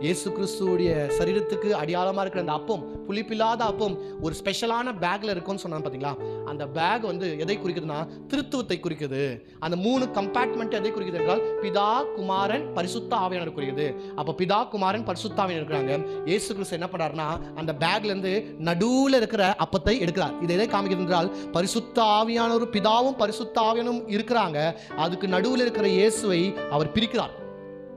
இயேசு கிறிஸ்துவுடைய சரீரத்துக்கு அடையாளமா இருக்கிற அந்த அப்பம், புளிப்பில்லாத அப்பம் ஒரு ஸ்பெஷலான பேக்ல இருக்கும்னு சொன்னாங்க பாத்தீங்களா? அந்த பேக் வந்து எதை குறிக்குதுன்னா திருத்துவத்தை குறிக்குது. அந்த 3 கம்பார்ட்மெண்ட் எதை குறிக்குது என்றால் பிதா, குமாரன், பரிசுத்த ஆவியானவர் குறிக்குது. அப்ப பிதா, குமாரன், பரிசுத்த ஆவியானவர் இருக்கிறாங்க. இயேசு கிறிஸ்து என்ன பண்றாருன்னா அந்த பேக்ல இருந்து நடுவுல இருக்கிற அப்பத்தை எடுக்கிறார். இது எதை காமிக்குது என்றால் பரிசுத்த ஆவியானவர், பிதாவும் பரிசுத்த ஆவியானவரும் இருக்கிறாங்க. அதுக்கு நடுவுல இருக்கிற இயேசுவை அவர் பிரிக்கிறார்.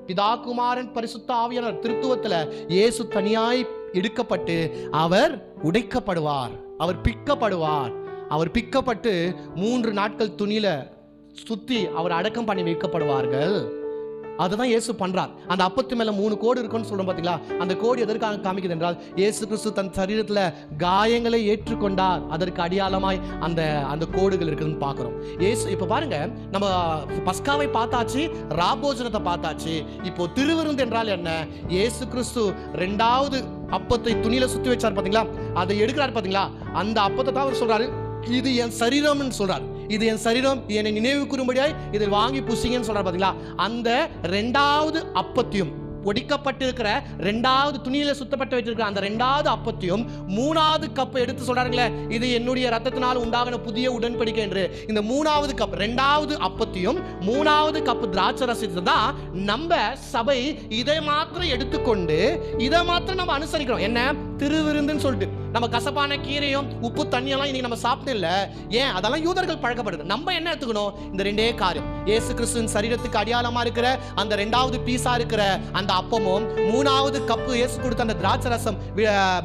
பிதா, குமாரன், பரிசுத்த ஆவியானவர் திருத்துவத்துல இயேசு தனியாய் எடுக்கப்பட்டு அவர் உடைக்கப்படுவார், அவர் பிக்கப்படுவார். அவர் பிக்கப்பட்டு 3 நாட்கள் துணியில சுத்தி அவர் அடக்கம் பண்ணி வைக்கப்படுவார்கள். அதுதான் இயேசு பண்றார். அந்த அப்பத்து மேல 3 கோடு இருக்குன்னு சொல்றோம் பாத்தீங்களா? அந்த கோடு எதற்காக காமிக்குது என்றால் இயேசு கிறிஸ்து தன் சரீரத்துல காயங்களை ஏற்றுக்கொண்டார். அதற்கு அடையாளமாய் அந்த கோடுகள் இருக்குதுன்னு பார்க்கிறோம். இயேசு இப்ப பாருங்க, நம்ம பஸ்காவை பார்த்தாச்சு, ராபோஜனத்தை பார்த்தாச்சு. இப்போ திருவிருந்து என்றால் என்ன? இயேசு கிறிஸ்து 2வது அப்பத்தை துணியில சுத்தி வச்சார் பாத்தீங்களா? அதை எடுக்கிறார் பாத்தீங்களா? அந்த அப்பத்தை தான் அவர் சொல்றாரு, இது என் சரீரம்னு சொல்றார். இது என் சரீரம், என்னை நினைவு கூறும்படியாய் இதை வாங்கி புசிங்கன்னு சொல்றாரு பாத்தீங்களா? அந்த 2வது அப்பத்தையும், ஒடிக்கப்பட்டிருக்கிற 2வது துணியில சுத்தப்பட்டு வச்சிருக்கிற அந்த 2வது அப்பத்தையும் 3வது கப்பை எடுத்து சொல்றாருங்களே, இது என்னுடைய ரத்தத்தினால் உண்டாகின புதிய உடன்படிக்கை என்று. இந்த 3வது கப், 2வது அப்பத்தையும் 3வது கப் திராட்சை ரசத்தை தான் நம்ம சபை இதை மாத்திரம் எடுத்துக்கொண்டு இதை மாத்திரம் நம்ம அனுசரிக்கிறோம். என்ன திருவிருந்துன்னு சொல்லிட்டு நம்ம கசப்பான கீரையும் உப்பு தண்ணியெல்லாம் இன்னைக்கு நம்ம சாப்பிட்டு இல்லை. ஏன்? அதெல்லாம் யூதர்கள் பழக்கப்படுது. நம்ம என்ன எடுத்துக்கணும்? இந்த 2 காரியம். இயேசு கிறிஸ்துவின் சரீரத்துக்கு அடையாளமா இருக்கிற அந்த 2வது பீஸா இருக்கிற அந்த அப்பமும் 3வது கப்பு இயேசு கொடுத்த அந்த திராட்சை ரசம்,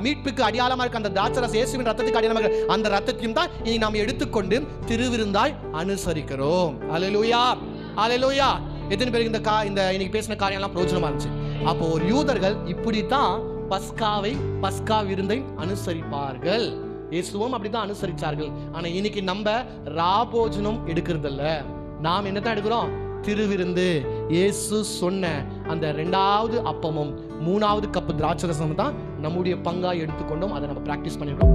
மீட்புக்கு அடையாளமா இருக்க அந்த திராட்சை ரசம், இயேசுவின் ரத்தத்துக்கு அடையாளமா இருக்கிற அந்த ரத்தத்தையும் தான் இனி நாம் எடுத்துக்கொண்டு திருவிருந்தாய் அனுசரிக்கிறோம். அல்லேலூயா, அல்லேலூயா. எத்தனை பேருக்கு இந்த இன்னைக்கு பேசின காரியம் எல்லாம் பிரயோஜனமா இருந்துச்சு? அப்போ ஒரு யூதர்கள் இப்படித்தான் பஸ்கா விருந்தை அனுசரிப்பார்கள். இயேசுவும் அப்படித்தான் அனுசரிச்சார்கள். ஆனா இன்னைக்கு நம்ம ராபோஜனம் எடுக்கிறது இல்ல. நாம் என்னதான் எடுக்கிறோம்? திருவிருந்து. இயேசு சொன்ன அந்த 2வது அப்பமும் 3வது கப்பு திராட்சை ரசமும் தான் நம்முடைய பங்கா எடுத்துக்கொண்டோம். அதை நம்ம பிராக்டிஸ் பண்ணிடுறோம்.